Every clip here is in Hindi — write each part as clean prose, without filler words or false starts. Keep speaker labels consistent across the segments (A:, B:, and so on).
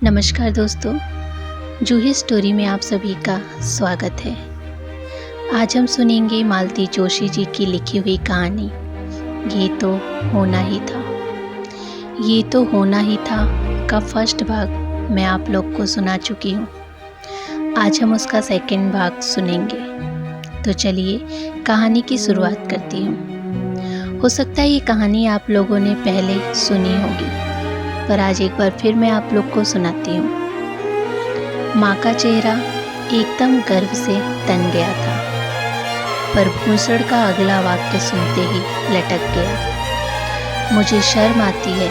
A: नमस्कार दोस्तों, जूही स्टोरी में आप सभी का स्वागत है। आज हम सुनेंगे मालती जोशी जी की लिखी हुई कहानी ये तो होना ही था। ये तो होना ही था का फर्स्ट भाग मैं आप लोग को सुना चुकी हूँ। आज हम उसका सेकंड भाग सुनेंगे। तो चलिए कहानी की शुरुआत करती हूँ। हो सकता है ये कहानी आप लोगों ने पहले सुनी होगी, पर आज एक बार फिर मैं आप लोग को सुनाती हूँ। माँ का चेहरा एकदम गर्व से तन गया था, पर भूसड़ का अगला वाक्य सुनते ही लटक गया। मुझे शर्म आती है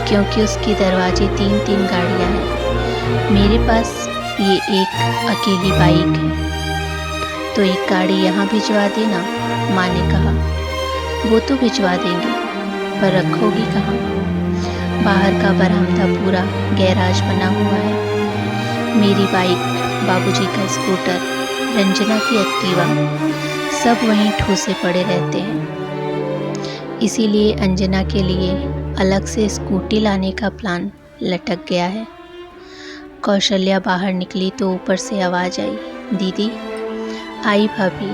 A: क्योंकि उसकी दरवाजे 3-3 गाड़ियाँ हैं। मेरे पास ये एक अकेली बाइक है, तो एक गाड़ी यहाँ भिजवा देना, माँ ने कहा। वो तो भिजवा देंगे, पर रखोगी कहाँ? बाहर का बरामदा पूरा गैराज बना हुआ है। मेरी बाइक, बाबूजी का स्कूटर, रंजना की एक्टिवा, सब वहीं ठूसे पड़े रहते हैं। इसीलिए अंजना के लिए अलग से स्कूटी लाने का प्लान लटक गया है। कौशल्या बाहर निकली तो ऊपर से आवाज़ आई, दीदी। आई भाभी,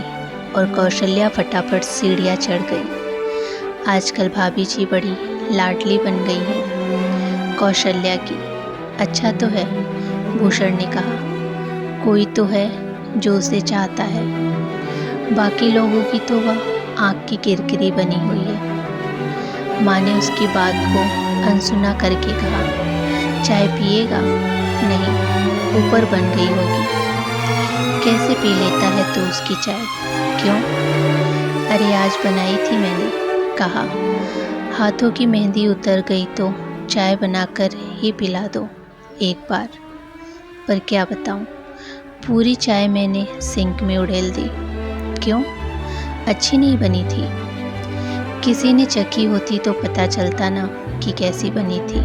A: और कौशल्या फटाफट सीढ़ियाँ चढ़ गई। आजकल भाभी जी बड़ी लाडली बन गई हैं कौशल्या की। अच्छा तो है, भूषण ने कहा। कोई तो है जो उसे चाहता है, बाकी लोगों की तो वह आँख की किरकिरी बनी हुई है। माँ ने उसकी बात को अनसुना करके कहा, चाय पिएगा? नहीं, ऊपर बन गई होगी। कैसे पी लेता है तू उसकी चाय? क्यों? अरे आज बनाई थी मैंने, कहा। हाथों की मेहंदी उतर गई तो चाय बनाकर ही पिला दो एक बार। पर क्या बताऊं, पूरी चाय मैंने सिंक में उड़ेल दी। क्यों? अच्छी नहीं बनी थी? किसी ने चखी होती तो पता चलता ना कि कैसी बनी थी।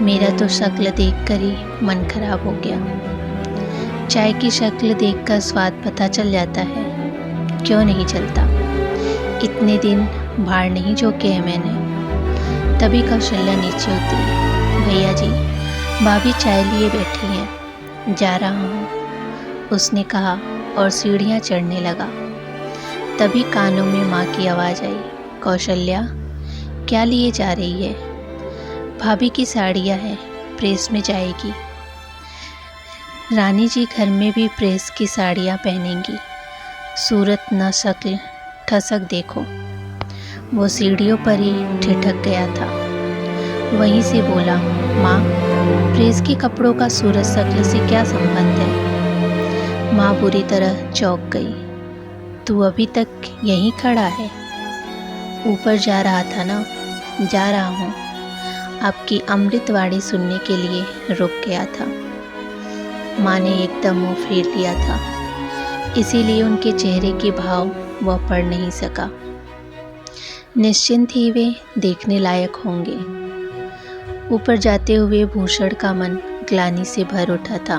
A: मेरा तो शक्ल देखकर ही मन खराब हो गया। चाय की शक्ल देखकर स्वाद पता चल जाता है, क्यों नहीं चलता? इतने दिन भाड़ नहीं झोंके हैं मैंने। तभी कौशल्या नीचे उतरी। भैया जी, भाभी चाय लिए बैठी हैं, जा रहा हूँ, उसने कहा और सीढ़ियाँ चढ़ने लगा। तभी कानों में माँ की आवाज़ आई, कौशल्या, क्या लिए जा रही है? भाभी की साड़ियाँ हैं, प्रेस में जाएगी। रानी जी घर में भी प्रेस की साड़ियाँ पहनेंगी। सूरत न शक्ल ठसक देखो। वो सीढ़ियों पर ही ठिठक गया था। वहीं से बोला, माँ, प्रेस के कपड़ों का सूरत शक्ल से क्या संबंध है? माँ बुरी तरह चौंक गई। तू अभी तक यहीं खड़ा है? ऊपर जा रहा था ना? जा रहा हूँ, आपकी अमृतवाणी सुनने के लिए रुक गया था। माँ ने एकदम मुँह फेर लिया था, इसीलिए उनके चेहरे के भाव वह पढ़ नहीं सका। निश्चिंत ही वे देखने लायक होंगे। ऊपर जाते हुए भूषण का मन ग्लानि से भर उठा था।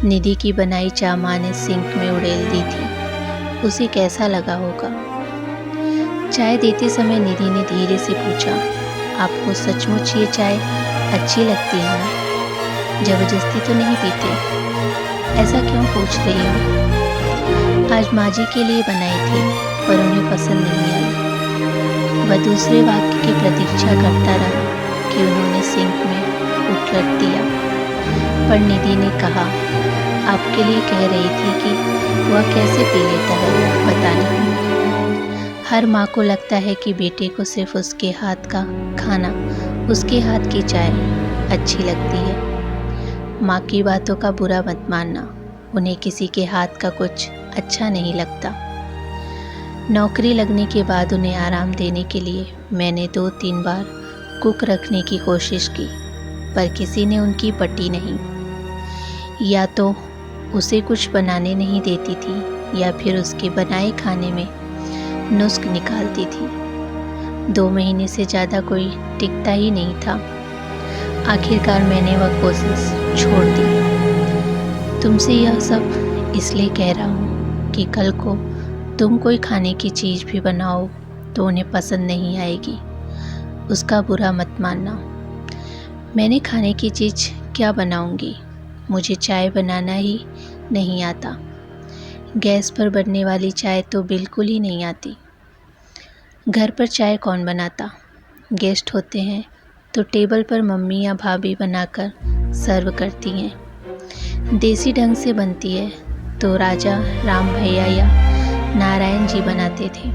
A: निधि की बनाई चाय माँ ने सिंक में उड़ेल दी थी, उसे कैसा लगा होगा? चाय देते समय निधि ने धीरे से पूछा, आपको सचमुच ये चाय अच्छी लगती है ना? जबरदस्ती तो नहीं पीते? ऐसा क्यों पूछ रही हो? आज माँ जी के लिए बनाई थी, पर उन्हें पसंद नहीं आई। वह दूसरे वाक्य की प्रतीक्षा करता रहा कि उन्होंने सिंक में उलट दिया, पर निधि ने कहा, आपके लिए कह रही थी कि वह कैसे पी लेता है, पता नहीं। हर माँ को लगता है कि बेटे को सिर्फ उसके हाथ का खाना, उसके हाथ की चाय अच्छी लगती है। माँ की बातों का बुरा मत मानना, उन्हें किसी के हाथ का कुछ अच्छा नहीं लगता। नौकरी लगने के बाद उन्हें आराम देने के लिए मैंने 2-3 बार कुक रखने की कोशिश की, पर किसी ने उनकी पट्टी नहीं। या तो उसे कुछ बनाने नहीं देती थी, या फिर उसके बनाए खाने में नुस्ख निकालती थी। 2 महीने से ज़्यादा कोई टिकता ही नहीं था। आखिरकार मैंने वह कोशिश छोड़ दी। तुमसे यह सब इसलिए कह रहा हूँ कि कल को तुम कोई खाने की चीज़ भी बनाओ तो उन्हें पसंद नहीं आएगी, उसका बुरा मत मानना। मैंने खाने की चीज़ क्या बनाऊंगी? मुझे चाय बनाना ही नहीं आता। गैस पर बनने वाली चाय तो बिल्कुल ही नहीं आती। घर पर चाय कौन बनाता? गेस्ट होते हैं तो टेबल पर मम्मी या भाभी बनाकर सर्व करती हैं। देसी ढंग से बनती है तो राजा राम भैया या नारायण जी बनाते थे।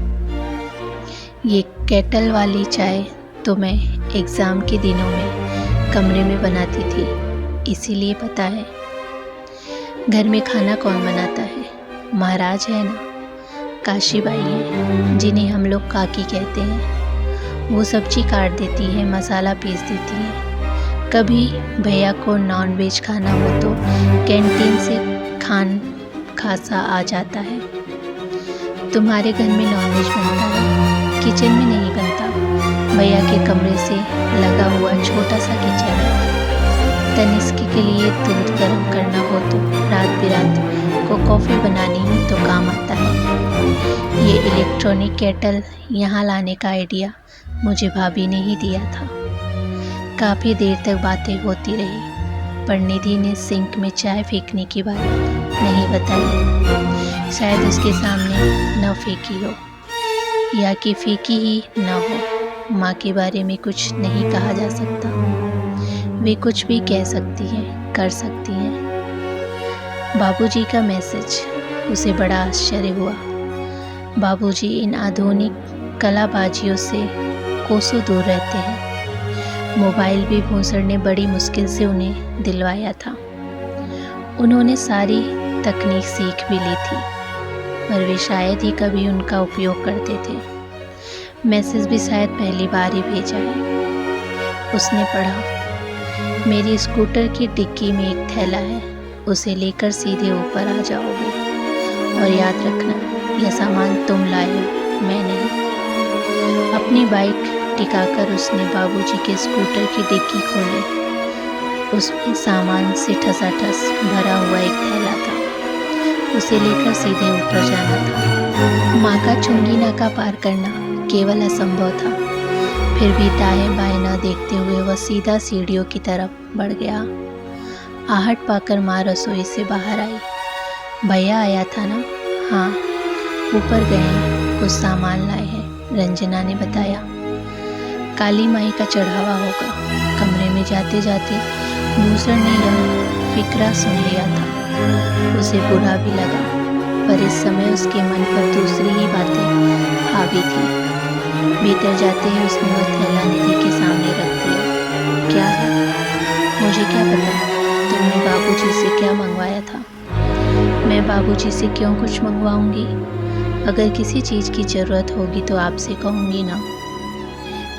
A: ये केटल वाली चाय तो मैं एग्ज़ाम के दिनों में कमरे में बनाती थी, इसीलिए पता है। घर में खाना कौन बनाता है? महाराज है ना, काशीबाई है, जिन्हें हम लोग काकी कहते हैं। वो सब्जी काट देती है, मसाला पीस देती है। कभी भैया को नॉनवेज खाना हो तो कैंटीन से खासा आ जाता है। तुम्हारे घर में नॉनवेज बनता है? किचन में नहीं बनता। भैया के कमरे से लगा हुआ छोटा सा किचन है। तनिष्क के लिए दूध गर्म करना हो तो रात बिरात को कॉफ़ी बनानी हो तो काम आता है। ये इलेक्ट्रॉनिक केटल यहाँ लाने का आइडिया मुझे भाभी ने ही दिया था। काफ़ी देर तक बातें होती रही, पर निधि ने सिंक में चाय फेंकने की बात नहीं बताई। शायद उसके सामने न फेंकी हो या कि फेंकी ही न हो। माँ के बारे में कुछ नहीं कहा जा सकता। वे कुछ भी कह सकती हैं, कर सकती हैं। बाबूजी का मैसेज, उसे बड़ा आश्चर्य हुआ। बाबूजी इन आधुनिक कलाबाजियों से कोसों दूर रहते हैं। मोबाइल भी भूसड़ ने बड़ी मुश्किल से उन्हें दिलवाया था। उन्होंने सारी तकनीक सीख भी ली थी, पर वे शायद ही कभी उनका उपयोग करते थे। मैसेज भी शायद पहली बार ही भेजा है। उसने पढ़ा, मेरी स्कूटर की डिक्की में एक थैला है, उसे लेकर सीधे ऊपर आ जाओगे और याद रखना यह सामान तुम लाए हो, मैं नहीं। अपनी बाइक टिकाकर उसने बाबूजी के स्कूटर की डिक्की खोली। उसमें सामान से ठसाठस भरा हुआ एक थैला था। उसे लेकर सीधे ऊपर जाना था। माँ का चुंगी नाका पार करना केवल असंभव था। फिर भी दाएं बाएं न देखते हुए वह सीधा सीढ़ियों की तरफ बढ़ गया। आहट पाकर माँ रसोई से बाहर आई। भैया आया था ना? हाँ, ऊपर गए, कुछ सामान लाए हैं, रंजना ने बताया। काली माई का चढ़ावा होगा। कमरे में जाते जाते भूषण ने यह फिक्रा सुन लिया था। उसे बुरा भी लगा, पर इस समय उसके मन पर दूसरी ही बातें हावी थी। भीतर जाते ही उसने वह थैला निधि के सामने रख दिया। क्या है? मुझे क्या पता तुमने बाबूजी से क्या मंगवाया था। मैं बाबूजी से क्यों कुछ मंगवाऊंगी? अगर किसी चीज़ की ज़रूरत होगी तो आपसे कहूँगी ना।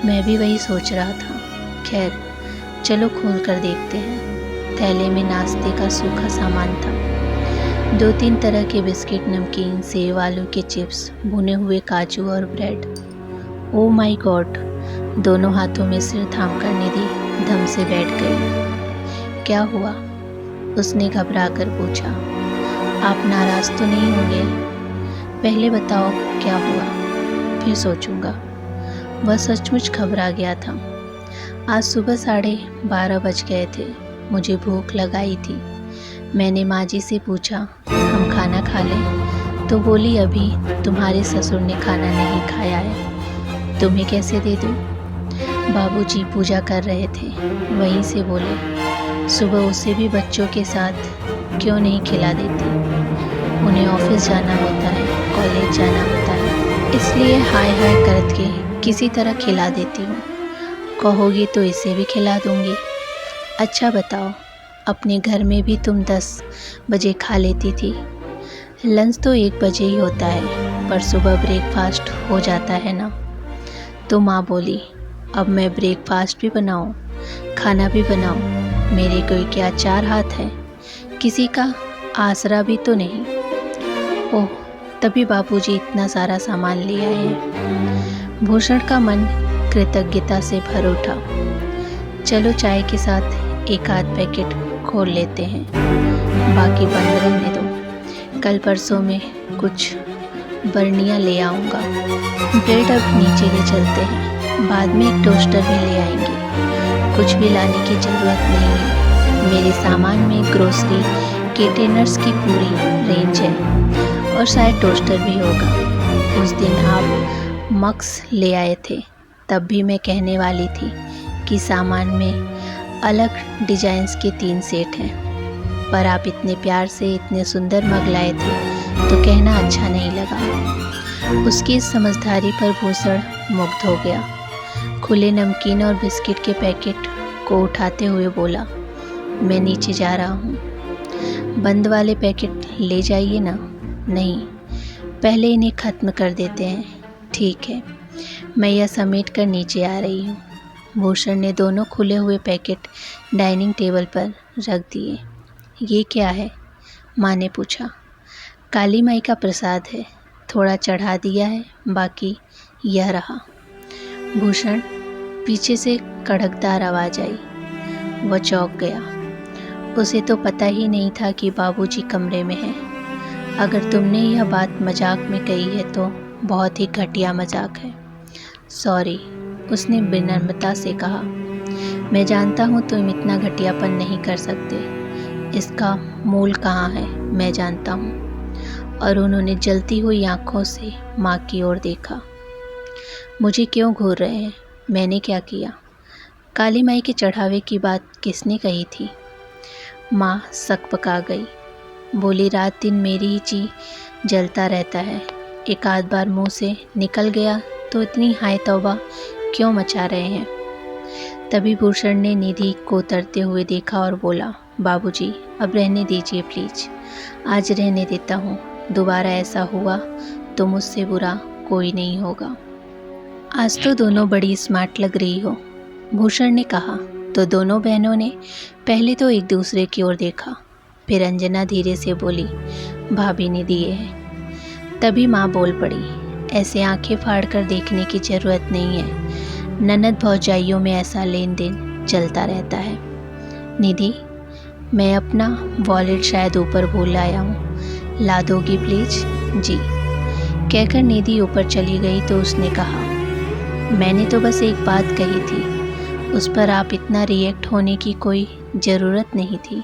A: मैं भी वही सोच रहा था। खैर, चलो खोल कर देखते हैं। थैले में नाश्ते का सूखा सामान था। 2-3 तरह के बिस्किट, नमकीन, सेव, आलू के चिप्स, भुने हुए काजू और ब्रेड। Oh my God! दोनों हाथों में सिर थाम कर निधि दम से बैठ गई। क्या हुआ? उसने घबरा कर पूछा। आप नाराज़ तो नहीं होंगे? पहले बताओ क्या हुआ, फिर सोचूंगा। वह सचमुच घबरा गया था। आज सुबह 12:30 बज गए थे। मुझे भूख लगाई थी। मैंने माँ जी से पूछा, हम खाना खा लें? तो बोली, अभी तुम्हारे ससुर ने खाना नहीं खाया है, तुम्हें कैसे दे दूँ? बाबूजी पूजा कर रहे थे, वहीं से बोले। सुबह उसे भी बच्चों के साथ क्यों नहीं खिला देती? उन्हें ऑफिस जाना होता है, कॉलेज जाना होता है, इसलिए हाय हाय करके किसी तरह खिला देती हूँ। कहोगी तो इसे भी खिला दूँगी। अच्छा बताओ, अपने घर में भी तुम 10 बजे खा लेती थी। लंच तो 1 बजे ही होता है, पर सुबह ब्रेकफास्ट हो जाता है ना। तो माँ बोली, अब मैं ब्रेकफास्ट भी बनाऊँ, खाना भी बनाऊँ? मेरे कोई क्या 4 हाथ हैं? किसी का आसरा भी तो नहीं। ओह, तभी बाबूजी इतना सारा सामान ले आए हैं। भूषण का मन कृतज्ञता से भर उठा। चलो चाय के साथ 1 आध पैकेट खोल लेते हैं, बाकी बंद रहने दो। कल परसों में कुछ बर्नियाँ ले आऊँगा। ब्रेड अब नीचे ले चलते हैं, बाद में एक टोस्टर भी ले आएंगे। कुछ भी लाने की ज़रूरत नहीं है, मेरे सामान में ग्रोसरी कंटेनर्स की पूरी रेंज है और शायद टोस्टर भी होगा। उस दिन आप मग्स ले आए थे, तब भी मैं कहने वाली थी कि सामान में अलग डिजाइन्स के 3 सेट हैं, पर आप इतने प्यार से इतने सुंदर मग लाए थे तो कहना अच्छा नहीं लगा। उसकी इस समझदारी पर भूषण मुग्ध हो गया। खुले नमकीन और बिस्किट के पैकेट को उठाते हुए बोला, मैं नीचे जा रहा हूँ। बंद वाले पैकेट ले जाइए ना। नहीं, पहले इन्हें ख़त्म कर देते हैं। ठीक है, मैं यह समेट कर नीचे आ रही हूँ। भूषण ने दोनों खुले हुए पैकेट डाइनिंग टेबल पर रख दिए। ये क्या है? माँ ने पूछा। काली माई का प्रसाद है, थोड़ा चढ़ा दिया है, बाकी यह रहा। भूषण पीछे से कड़कदार आवाज़ आई। वह चौंक गया। उसे तो पता ही नहीं था कि बाबूजी कमरे में हैं। अगर तुमने यह बात मजाक में कही है तो बहुत ही घटिया मजाक है। सॉरी, उसने विनम्रता से कहा। मैं जानता हूँ तुम इतना घटियापन नहीं कर सकते। इसका मूल कहाँ है मैं जानता हूँ। और उन्होंने जलती हुई आंखों से माँ की ओर देखा। मुझे क्यों घूर रहे हैं? मैंने क्या किया? काली माई के चढ़ावे की बात किसने कही थी? माँ सकपका गई। बोली, रात दिन मेरी ही जी जलता रहता है। एक आध बार मुंह से निकल गया तो इतनी हाय तौबा क्यों मचा रहे हैं? तभी भूषण ने निधि को उतरते हुए देखा और बोला, बाबूजी अब रहने दीजिए प्लीज। आज रहने देता हूँ, दोबारा ऐसा हुआ तो मुझसे बुरा कोई नहीं होगा। आज तो दोनों बड़ी स्मार्ट लग रही हो, भूषण ने कहा। तो दोनों बहनों ने पहले तो एक दूसरे की ओर देखा, फिर अंजना धीरे से बोली, भाभी ने दिए हैं। तभी माँ बोल पड़ी, ऐसे आंखें फाड़ कर देखने की ज़रूरत नहीं है। ननद भौजाइयों में ऐसा लेन देन चलता रहता है। निधि, मैं अपना वॉलेट शायद ऊपर भूल आया हूँ, ला दोगी प्लीज? जी। कहकर निधि ऊपर चली गई तो उसने कहा, मैंने तो बस एक बात कही थी, उस पर आप इतना रिएक्ट होने की कोई ज़रूरत नहीं थी।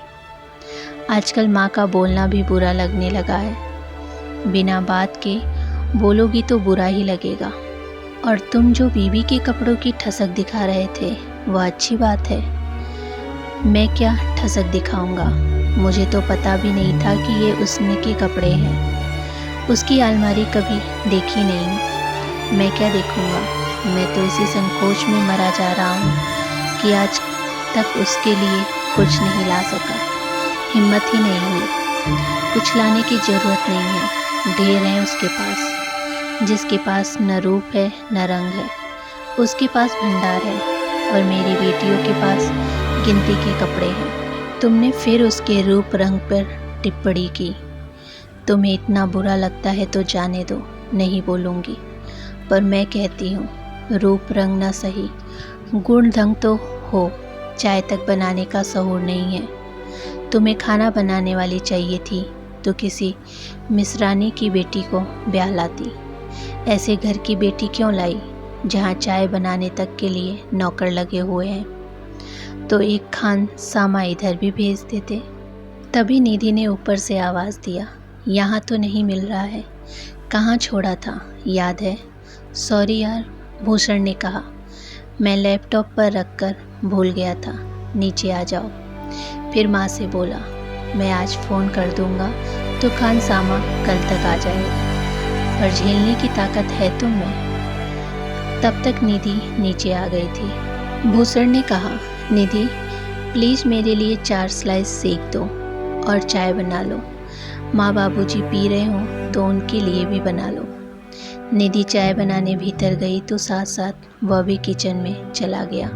A: आजकल माँ का बोलना भी बुरा लगने लगा है। बिना बात के बोलोगी तो बुरा ही लगेगा। और तुम जो बीबी के कपड़ों की ठसक दिखा रहे थे वह अच्छी बात है। मैं क्या ठसक दिखाऊंगा? मुझे तो पता भी नहीं था कि ये उसने के कपड़े हैं। उसकी अलमारी कभी देखी नहीं। मैं क्या देखूंगा? मैं तो इसी संकोच में मरा जा रहा हूँ कि आज तक उसके लिए कुछ नहीं ला सका। हिम्मत ही नहीं हुई। कुछ लाने की ज़रूरत नहीं है, ढेर है उसके पास। जिसके पास न रूप है न रंग है, उसके पास भंडार है, और मेरी बेटियों के पास गिनती के कपड़े हैं। तुमने फिर उसके रूप रंग पर टिप्पणी की। तुम्हें इतना बुरा लगता है तो जाने दो, नहीं बोलूँगी। पर मैं कहती हूँ, रूप रंग न सही, गुण ढंग तो हो, चाय तक बनाने का सहूर नहीं है। तुम्हें खाना बनाने वाली चाहिए थी तो किसी मिसरानी की बेटी को ब्याह लाती। ऐसे घर की बेटी क्यों लाई जहाँ चाय बनाने तक के लिए नौकर लगे हुए हैं? तो एक खान सामा इधर भी भेज देते। तभी निधि ने ऊपर से आवाज़ दिया, यहाँ तो नहीं मिल रहा है। कहाँ छोड़ा था, याद है? सॉरी यार, भूषण ने कहा। मैं लैपटॉप पर रखकर भूल गया था, नीचे आ जाओ। फिर माँ से बोला, मैं आज फ़ोन कर दूँगा तो खान सामा कल तक आ जाएगा, पर झेलने की ताकत है तुम में। तब तक निधि नीचे आ गई थी। भूषण ने कहा, निधि प्लीज़ मेरे लिए 4 स्लाइस सेक दो और चाय बना लो। माँ बाबूजी पी रहे हों तो उनके लिए भी बना लो। निधि चाय बनाने भीतर गई तो साथ साथ वह भी किचन में चला गया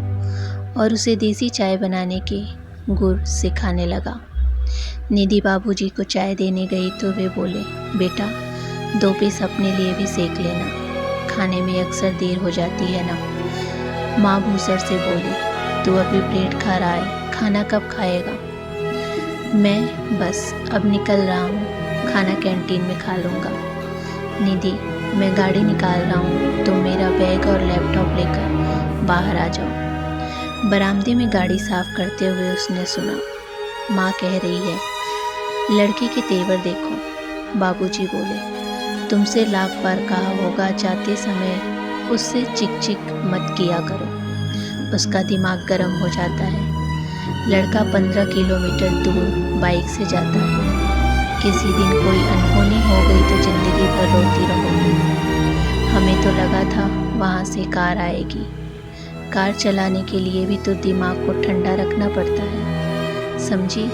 A: और उसे देसी चाय बनाने के गुर सिखाने लगा। निधि बाबूजी को चाय देने गई तो वे बोले, बेटा 2 पीस अपने लिए भी सेक लेना, खाने में अक्सर देर हो जाती है ना। माँ भूसड़ से बोली, तू अभी ब्रेड खा रहा है, खाना कब खाएगा? मैं बस अब निकल रहा हूँ, खाना कैंटीन में खा लूँगा। निधि, मैं गाड़ी निकाल रहा हूँ, तुम मेरा बैग और लैपटॉप लेकर बाहर आ जाओ। बरामदे में गाड़ी साफ करते हुए उसने सुना, माँ कह रही है, लड़के के तेवर देखो। बाबूजी बोले, तुमसे लाख बार कहा होगा जाते समय उससे चिक चिक मत किया करो, उसका दिमाग गर्म हो जाता है। लड़का 15 किलोमीटर दूर बाइक से जाता है। किसी दिन कोई अनहोनी हो गई तो ज़िंदगी भर रोती रहोगी। हमें तो लगा था वहाँ से कार आएगी। कार चलाने के लिए भी तो दिमाग को ठंडा रखना पड़ता है, समझी।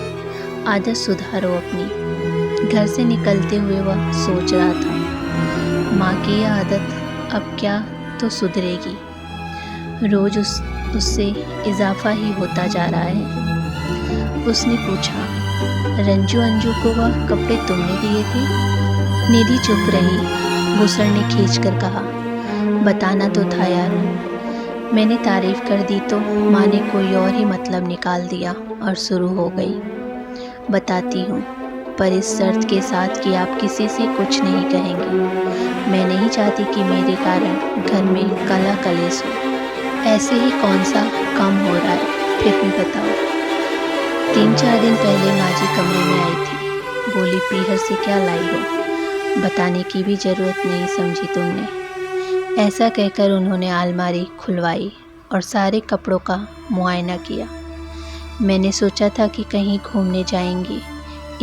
A: आदत सुधारो अपनी। घर से निकलते हुए वह सोच रहा था, माँ की यह आदत अब क्या तो सुधरेगी, रोज़ उससे इजाफा ही होता जा रहा है। उसने पूछा, रंजू अंजू को वह कपड़े तुमने दिए थे? निधि चुप रही। भूसड़ ने खींच कर कहा, बताना तो था यार। मैंने तारीफ़ कर दी तो माँ ने कोई और ही मतलब निकाल दिया और शुरू हो गई। बताती हूँ, पर इस शर्त के साथ कि आप किसी से कुछ नहीं कहेंगे। मैं नहीं चाहती कि मेरे कारण घर में कला कलेश हो। ऐसे ही कौन सा कम हो रहा है, फिर भी बताओ। 3-4 दिन पहले माँ जी कमरे में आई थी। बोली, पीहर से क्या लाई हो? बताने की भी ज़रूरत नहीं समझी तुमने। ऐसा कहकर उन्होंने अलमारी खुलवाई और सारे कपड़ों का मुआयना किया। मैंने सोचा था कि कहीं घूमने जाएंगी,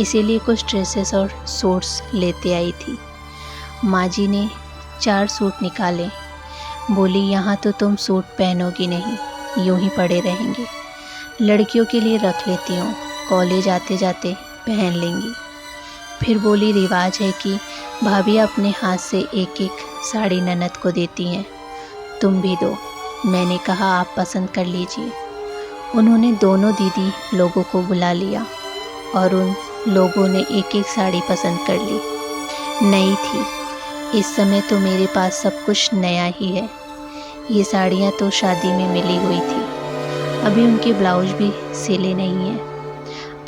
A: इसीलिए कुछ ड्रेसेस और सूट्स लेते आई थी। माँ जी ने 4 सूट निकाले। बोली, यहाँ तो तुम सूट पहनोगी नहीं, यूं ही पड़े रहेंगे। लड़कियों के लिए रख लेती हूँ, कॉलेज आते जाते पहन लेंगी। फिर बोली, रिवाज है कि भाभी अपने हाथ से एक एक साड़ी ननद को देती हैं, तुम भी दो। मैंने कहा, आप पसंद कर लीजिए। उन्होंने दोनों दीदी लोगों को बुला लिया और उन लोगों ने एक एक साड़ी पसंद कर ली। नई थी। इस समय तो मेरे पास सब कुछ नया ही है। ये साड़ियाँ तो शादी में मिली हुई थी, अभी उनके ब्लाउज भी सिले नहीं हैं।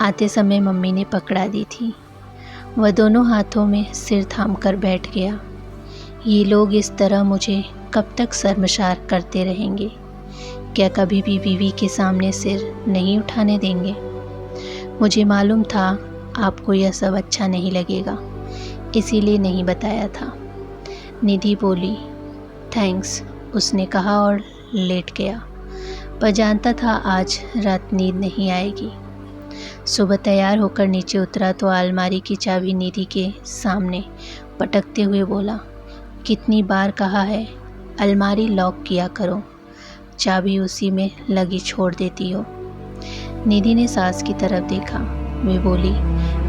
A: आते समय मम्मी ने पकड़ा दी थी। वह दोनों हाथों में सिर थाम कर बैठ गया। ये लोग इस तरह मुझे कब तक शर्मसार करते रहेंगे? क्या कभी भी बीवी के सामने सिर नहीं उठाने देंगे? मुझे मालूम था आपको यह सब अच्छा नहीं लगेगा, इसीलिए नहीं बताया था। निधि बोली, थैंक्स, उसने कहा और लेट गया। पर जानता था आज रात नींद नहीं आएगी। सुबह तैयार होकर नीचे उतरा तो अलमारी की चाबी निधि के सामने पटकते हुए बोला, कितनी बार कहा है अलमारी लॉक किया करो, चाबी उसी में लगी छोड़ देती हो। निधि ने सास की तरफ देखा। वे बोली,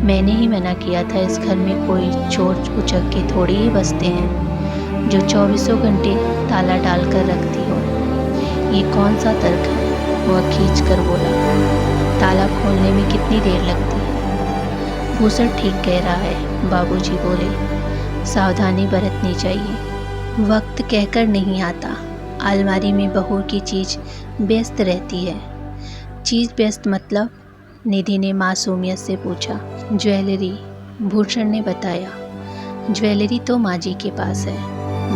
A: मैंने ही मना किया था, इस घर में कोई चोर उचक के थोड़ी ही बसते हैं जो 24 घंटे ताला डाल कर रखती हो। ये कौन सा तर्क है? वह खींच कर बोला, ताला खोलने में कितनी देर लगती है? भूसड़ ठीक कह रहा है, बाबूजी बोले, सावधानी बरतनी चाहिए। वक्त कहकर नहीं आता। अलमारी में बहू की चीज़ व्यस्त रहती है। चीज़ व्यस्त मतलब? निधि ने मासूमियत से पूछा। ज्वेलरी, भूषण ने बताया। ज्वेलरी तो माँ जी के पास है।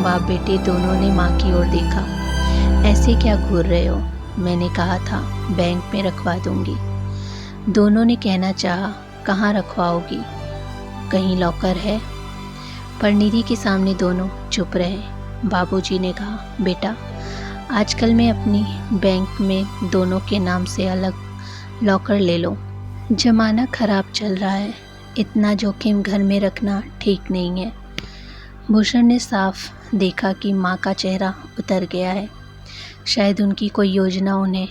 A: बाप बेटे दोनों ने माँ की ओर देखा। ऐसे क्या घूर रहे हो? मैंने कहा था बैंक में रखवा दूंगी। दोनों ने कहना चाहा, कहाँ रखवाओगी? कहीं लॉकर है? पर निधि के सामने दोनों चुप रहे। बाबूजी ने कहा, बेटा, आजकल मैं अपनी बैंक में दोनों के नाम से अलग लॉकर ले लो। ज़माना ख़राब चल रहा है, इतना जोखिम घर में रखना ठीक नहीं है। भूषण ने साफ देखा कि माँ का चेहरा उतर गया है। शायद उनकी कोई योजना उन्हें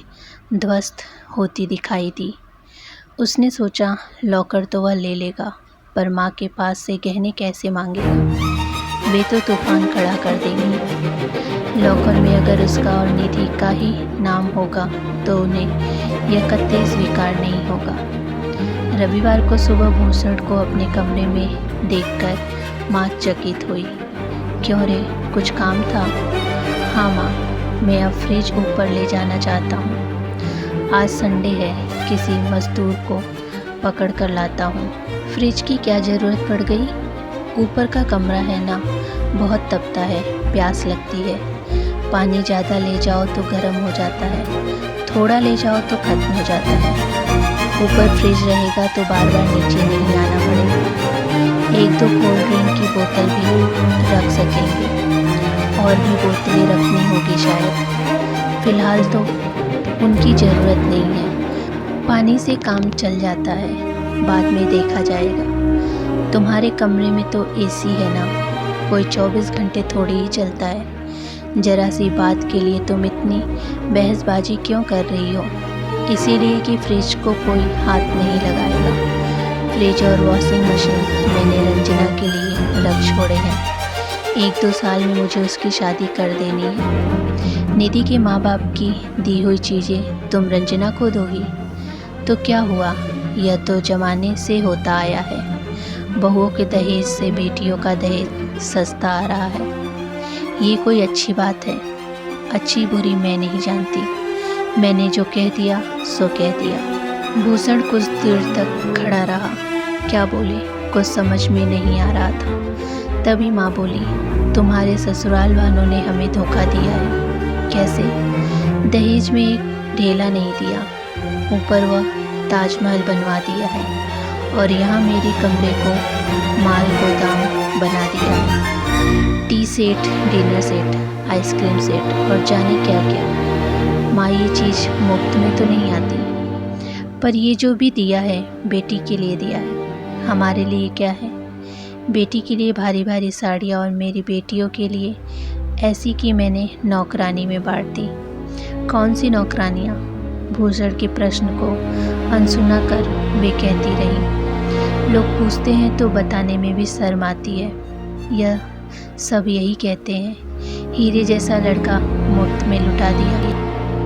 A: ध्वस्त होती दिखाई दी। उसने सोचा, लॉकर तो वह ले लेगा, पर माँ के पास से गहने कैसे मांगेगा? वे तो तूफान खड़ा कर देंगी। लॉकर में अगर उसका और निधि का ही नाम होगा तो उन्हें यह कतई स्वीकार नहीं होगा। रविवार को सुबह भूसड़ को अपने कमरे में देखकर माँ चकित हुई। क्यों रे, कुछ काम था? हाँ माँ, मैं अब फ्रिज ऊपर ले जाना चाहता हूँ। आज संडे है, किसी मजदूर को पकड़ कर लाता हूँ। फ्रिज की क्या ज़रूरत पड़ गई? ऊपर का कमरा है ना, बहुत तपता है, प्यास लगती है। पानी ज़्यादा ले जाओ तो गर्म हो जाता है, थोड़ा ले जाओ तो ख़त्म हो जाता है। ऊपर फ्रिज रहेगा तो बार बार नीचे नहीं आना पड़ेगा। एक दो कोल्ड ड्रिंक की बोतल भी रख सकेंगे, और भी बोतलें रखनी होगी शायद। फ़िलहाल तो उनकी ज़रूरत नहीं है, पानी से काम चल जाता है, बाद में देखा जाएगा। तुम्हारे कमरे में तो एसी है ना, कोई 24 घंटे थोड़ी ही चलता है। ज़रा सी बात के लिए तुम इतनी बहसबाजी क्यों कर रही हो? इसीलिए कि फ्रिज को कोई हाथ नहीं लगाएगा। फ्रिज और वॉशिंग मशीन मैंने रंजना के लिए रख छोड़े हैं। 1-2 साल में मुझे उसकी शादी कर देनी है। निधि के माँ बाप की दी हुई चीज़ें तुम रंजना को दोगी तो क्या हुआ? यह तो ज़माने से होता आया है। बहुओं के दहेज से बेटियों का दहेज सस्ता आ रहा है। ये कोई अच्छी बात है? अच्छी बुरी मैं नहीं जानती। मैंने जो कह दिया सो कह दिया। भूषण कुछ देर तक खड़ा रहा। क्या बोले कुछ समझ में नहीं आ रहा था। तभी माँ बोली, तुम्हारे ससुराल वालों ने हमें धोखा दिया है। कैसे? दहेज में एक ढेला नहीं दिया, ऊपर वह ताजमहल बनवा दिया है, और यहाँ मेरे कमरे को माल गोदाम बना दिया है। T set, dinner set, ice cream set और जाने क्या क्या। माँ ये चीज़ मुफ्त में तो नहीं आती। पर ये जो भी दिया है बेटी के लिए दिया है। हमारे लिए क्या है? बेटी के लिए भारी भारी साड़ियाँ, और मेरी बेटियों के लिए ऐसी कि मैंने नौकरानी में बांट दी। कौन सी नौकरानियाँ? भूषण के प्रश्न को अनसुना कर वे कहती रही। लोग पूछते हैं तो बताने में भी शर्म आती है। यह सब यही कहते हैं, हीरे जैसा लड़का मुफ्त में लुटा दिया।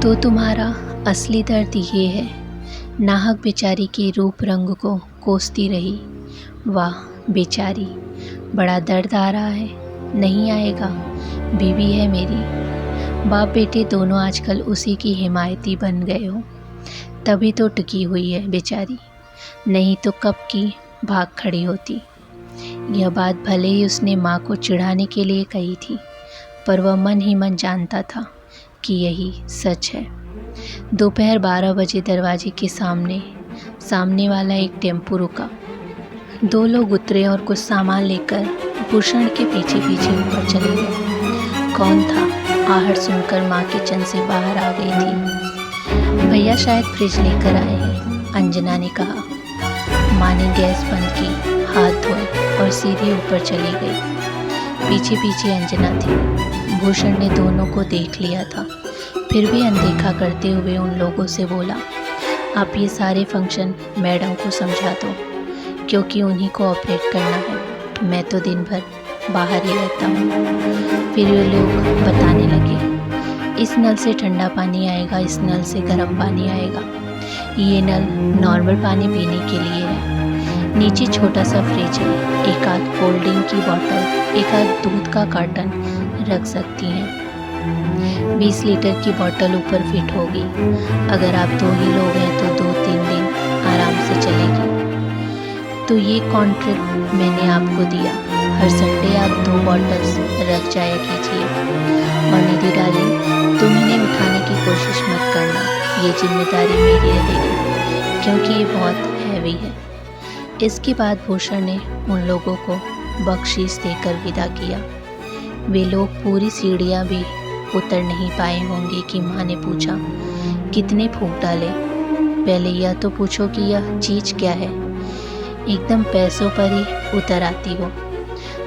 A: तो तुम्हारा असली दर्द ये है। नाहक बेचारी के रूप रंग को कोसती रही। वाह बेचारी, बड़ा दर्द आ रहा है। नहीं आएगा, बीवी है मेरी। बाप बेटे दोनों आजकल उसी की हिमायती बन गए हो, तभी तो टिकी हुई है बेचारी, नहीं तो कब की भाग खड़ी होती। यह बात भले ही उसने माँ को चिढ़ाने के लिए कही थी, पर वह मन ही मन जानता था कि यही सच है। दोपहर 12 बजे दरवाजे के सामने वाला एक टेम्पो रुका। 2 लोग उतरे और कुछ सामान लेकर भूषण के पीछे पीछे ऊपर चले गए। कौन था? आहट सुनकर माँ किचन से बाहर आ गई थी। भैया शायद फ्रिज लेकर आए हैं, अंजना ने कहा। माँ ने गैस बंद की, हाथ धोए और सीधे ऊपर चली गई। पीछे पीछे अंजना थी। भूषण ने दोनों को देख लिया था, फिर भी अनदेखा करते हुए उन लोगों से बोला, आप ये सारे फंक्शन मैडम को समझा दो, क्योंकि उन्हीं को ऑपरेट करना है। मैं तो दिन भर बाहर ही रहता हूँ। फिर ये लोग बताने लगे, इस नल से ठंडा पानी आएगा, इस नल से गर्म पानी आएगा। ये नल नॉर्मल पानी पीने के लिए है। नीचे छोटा सा फ्रिज है, एक आध कोल्ड ड्रिंक की बोतल, एक आध दूध का कार्टन रख सकती हैं। 20 लीटर की बोतल ऊपर फिट होगी। अगर आप 2 ही लोग हैं तो 2-3 दिन आराम से चलेगी। तो ये कॉन्ट्रैक्ट मैंने आपको दिया। हर संडे आप 2 बॉटल्स रख जाया कीजिए। और निधि डार्लिंग, तुम इन्हें उठाने की कोशिश मत करना, ये जिम्मेदारी मेरी रहेगी, क्योंकि ये बहुत हैवी है। इसके बाद भूषण ने उन लोगों को बख्शीश देकर विदा किया। वे लोग पूरी सीढ़ियाँ भी उतर नहीं पाए होंगे कि माँ ने पूछा, कितने फूंक डाले? पहले यह तो पूछो कि यह चीज़ क्या है। एकदम पैसों पर ही उतर आती हो।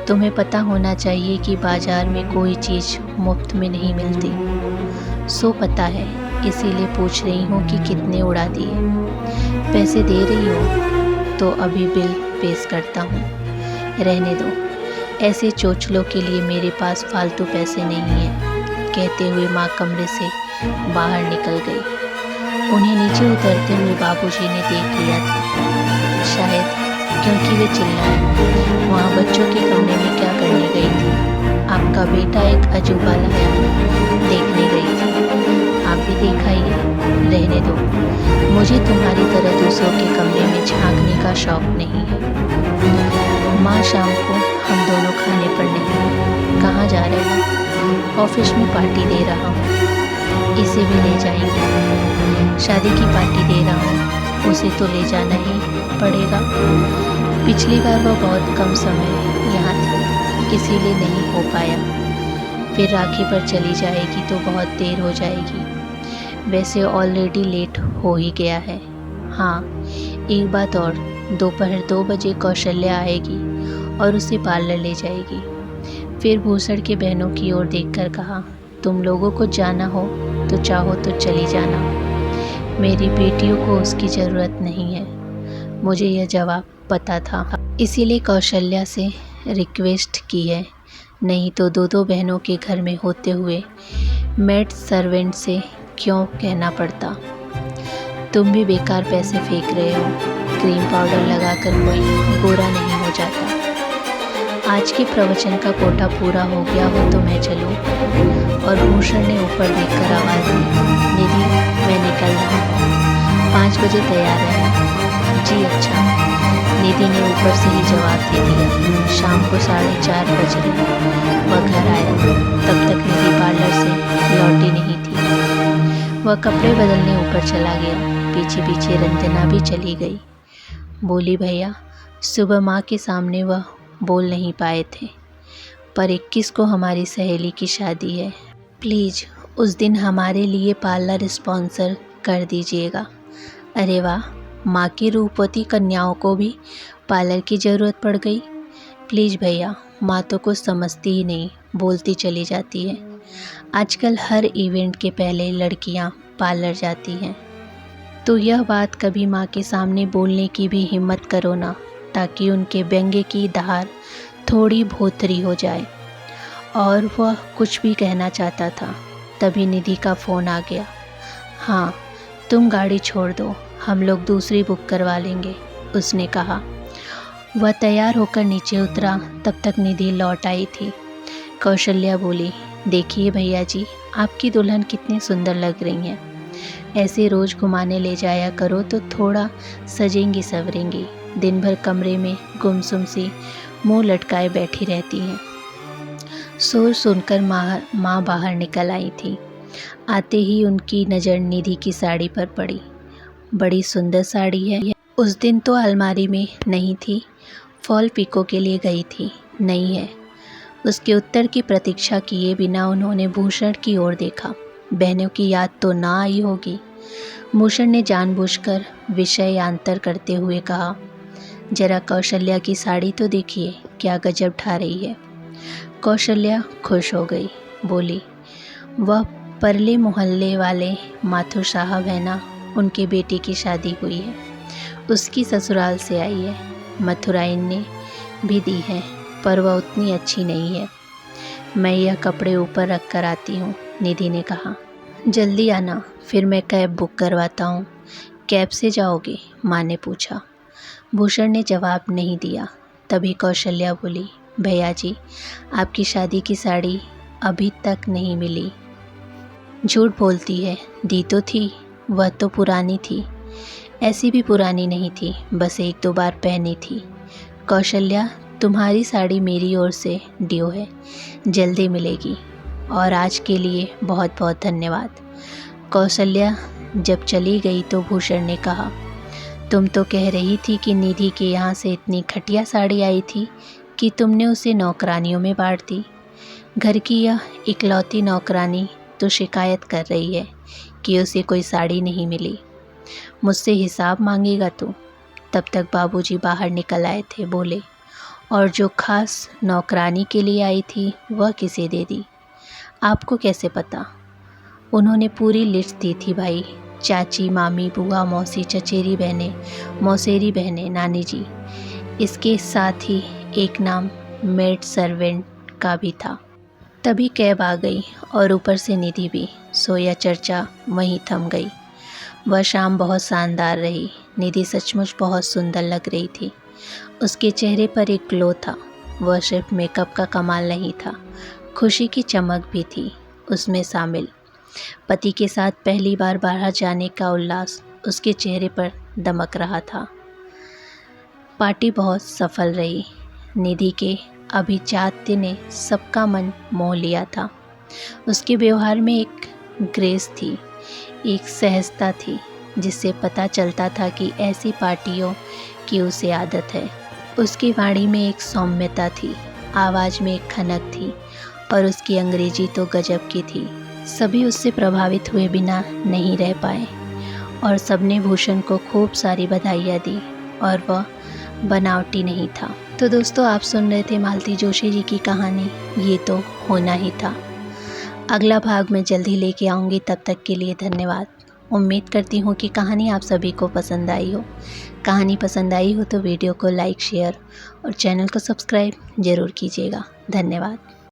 A: तुम्हें पता होना चाहिए कि बाज़ार में कोई चीज़ मुफ्त में नहीं मिलती। सो पता है, इसीलिए पूछ रही हूँ कि कितने उड़ा दिए। पैसे दे रही हो तो अभी बिल पेश करता हूँ। रहने दो, ऐसे चोचलों के लिए मेरे पास फालतू पैसे नहीं हैं। कहते हुए माँ कमरे से बाहर निकल गई। उन्हें नीचे उतरते हुए बाबूजी ने देख लिया था, शायद क्योंकि वे चिल्लाए। वहाँ बच्चों के कमरे में क्या करने गई थी? आपका बेटा एक अजूबा लाया, देखने गई थी। आप भी देखा ही है। रहने दो, मुझे तुम्हारी तरह दूसरों के कमरे में झांकने का शौक नहीं है। माँ शाम को हम दोनों खाने पर नहीं। कहाँ जा रहे हो? ऑफिस में पार्टी दे रहा हूँ, इसे भी ले जाएंगे। शादी की पार्टी दे रहा हूँ, उसे तो ले जाना ही पड़ेगा। पिछली बार वह बहुत कम समय यहाँ थी, इसीलिए नहीं हो पाया। फिर राखी पर चली जाएगी तो बहुत देर हो जाएगी। वैसे ऑलरेडी लेट हो ही गया है। हाँ, एक बात और, दोपहर 2 बजे कौशल्या आएगी और उसे पार्लर ले जाएगी। फिर भूषण के बहनों की ओर देखकर कहा, तुम लोगों को जाना हो तो चाहो तो चली जाना, मेरी बेटियों को उसकी ज़रूरत नहीं है। मुझे यह जवाब पता था, इसीलिए कौशल्या से रिक्वेस्ट की है, नहीं तो दो बहनों के घर में होते हुए मेड सर्वेंट से क्यों कहना पड़ता। तुम भी बेकार पैसे फेंक रहे हो, क्रीम पाउडर लगाकर कोई गोरा नहीं हो जाता। आज के प्रवचन का कोटा पूरा हो गया हो तो मैं चलूं? और भूषण ने ऊपर देखकर आवाज़ दी, निधि मैं निकल रहा हूँ, 5 बजे तैयार रहना। जी अच्छा, निधि ने ऊपर से ही जवाब दे दिया। शाम को 4:30 बज रहे वह घर आया, तब तक निधि पार्लर से लौटी नहीं थी। वह कपड़े बदलने ऊपर चला गया, पीछे पीछे रंजना भी चली गई। बोली, भैया सुबह माँ के सामने वह बोल नहीं पाए थे, पर 21 को हमारी सहेली की शादी है, प्लीज़ उस दिन हमारे लिए पार्लर स्पॉन्सर कर दीजिएगा। अरे वाह, माँ की रूपवती कन्याओं को भी पार्लर की ज़रूरत पड़ गई। प्लीज़ भैया, माँ तो कुछ समझती ही नहीं, बोलती चली जाती है। आजकल हर इवेंट के पहले लड़कियाँ पार्लर जाती हैं, तो यह बात कभी माँ के सामने बोलने की भी हिम्मत करो ना, ताकि उनके व्यंग्य की धार थोड़ी भोथरी हो जाए। और वह कुछ भी कहना चाहता था, तभी निधि का फ़ोन आ गया। हाँ, तुम गाड़ी छोड़ दो, हम लोग दूसरी बुक करवा लेंगे, उसने कहा। वह तैयार होकर नीचे उतरा, तब तक निधि लौट आई थी। कौशल्या बोली, देखिए भैया जी, आपकी दुल्हन कितनी सुंदर लग रही हैं। ऐसे रोज़ घुमाने ले जाया करो तो थोड़ा सजेंगी संवरेंगी। दिन भर कमरे में गुमसुम सी मुंह लटकाए बैठी रहती हैं। शोर सुनकर माँ बाहर निकल आई थी। आते ही उनकी नज़र निधि की साड़ी पर पड़ी। बड़ी सुंदर साड़ी है। उस दिन तो अलमारी में नहीं थी, फॉल पिको के लिए गई थी, नहीं है। उसके उत्तर की प्रतीक्षा किए बिना उन्होंने भूषण की ओर देखा। बहनों की याद तो ना आई होगी। भूषण ने जानबूझकर विषयांतर करते हुए कहा, जरा कौशल्या की साड़ी तो देखिए, क्या गजब ढा रही है। कौशल्या खुश हो गई, बोली, वह परले मोहल्ले वाले माथुर साहब है ना, उनके बेटे की शादी हुई है, उसकी ससुराल से आई है। मथुराइन ने भी दी है, पर वह उतनी अच्छी नहीं है। मैं यह कपड़े ऊपर रख कर आती हूँ, निधि ने कहा। जल्दी आना, फिर मैं कैब बुक करवाता हूँ। कैब से जाओगे? माँ ने पूछा। भूषण ने जवाब नहीं दिया। तभी कौशल्या बोली, भैया जी, आपकी शादी की साड़ी अभी तक नहीं मिली। झूठ बोलती है, दी तो थी, वह तो पुरानी थी। ऐसी भी पुरानी नहीं थी, बस 1-2 बार पहनी थी। कौशल्या, तुम्हारी साड़ी मेरी ओर से ड्यू है, जल्दी मिलेगी। और आज के लिए बहुत बहुत धन्यवाद। कौशल्या जब चली गई तो भूषण ने कहा, तुम तो कह रही थी कि निधि के यहाँ से इतनी घटिया साड़ी आई थी कि तुमने उसे नौकरानियों में बांट दी। घर की यह इकलौती नौकरानी तो शिकायत कर रही है कि उसे कोई साड़ी नहीं मिली। मुझसे हिसाब मांगेगा तू। तब तक बाबूजी बाहर निकल आए थे। बोले, और जो खास नौकरानी के लिए आई थी वह किसे दे दी? आपको कैसे पता? उन्होंने पूरी लिस्ट दी थी भाई, चाची, मामी, बुआ, मौसी, चचेरी बहनें, मौसेरी बहनें, नानी जी। इसके साथ ही एक नाम मेड सर्वेंट का भी था। तभी कैब आ गई और ऊपर से निधि भी। सोया चर्चा वहीं थम गई। वह शाम बहुत शानदार रही। निधि सचमुच बहुत सुंदर लग रही थी। उसके चेहरे पर एक ग्लो था। वह सिर्फ मेकअप का कमाल नहीं था, खुशी की चमक भी थी उसमें शामिल। पति के साथ पहली बार बाहर जाने का उल्लास उसके चेहरे पर दमक रहा था। पार्टी बहुत सफल रही। निधि के अभिजात्य ने सबका मन मोह लिया था। उसके व्यवहार में एक ग्रेस थी, एक सहजता थी, जिससे पता चलता था कि ऐसी पार्टियों की उसे आदत है। उसकी वाणी में एक सौम्यता थी, आवाज़ में एक खनक थी और उसकी अंग्रेजी तो गजब की थी। सभी उससे प्रभावित हुए बिना नहीं रह पाए और सबने भूषण को खूब सारी बधाइयाँ दी और वह बनावटी नहीं था। तो दोस्तों, आप सुन रहे थे मालती जोशी जी की कहानी ये तो होना ही था। अगला भाग मैं जल्दी लेके आऊँगी, तब तक के लिए धन्यवाद। उम्मीद करती हूँ कि कहानी आप सभी को पसंद आई हो। कहानी पसंद आई हो तो वीडियो को लाइक, शेयर और चैनल को सब्सक्राइब ज़रूर कीजिएगा। धन्यवाद।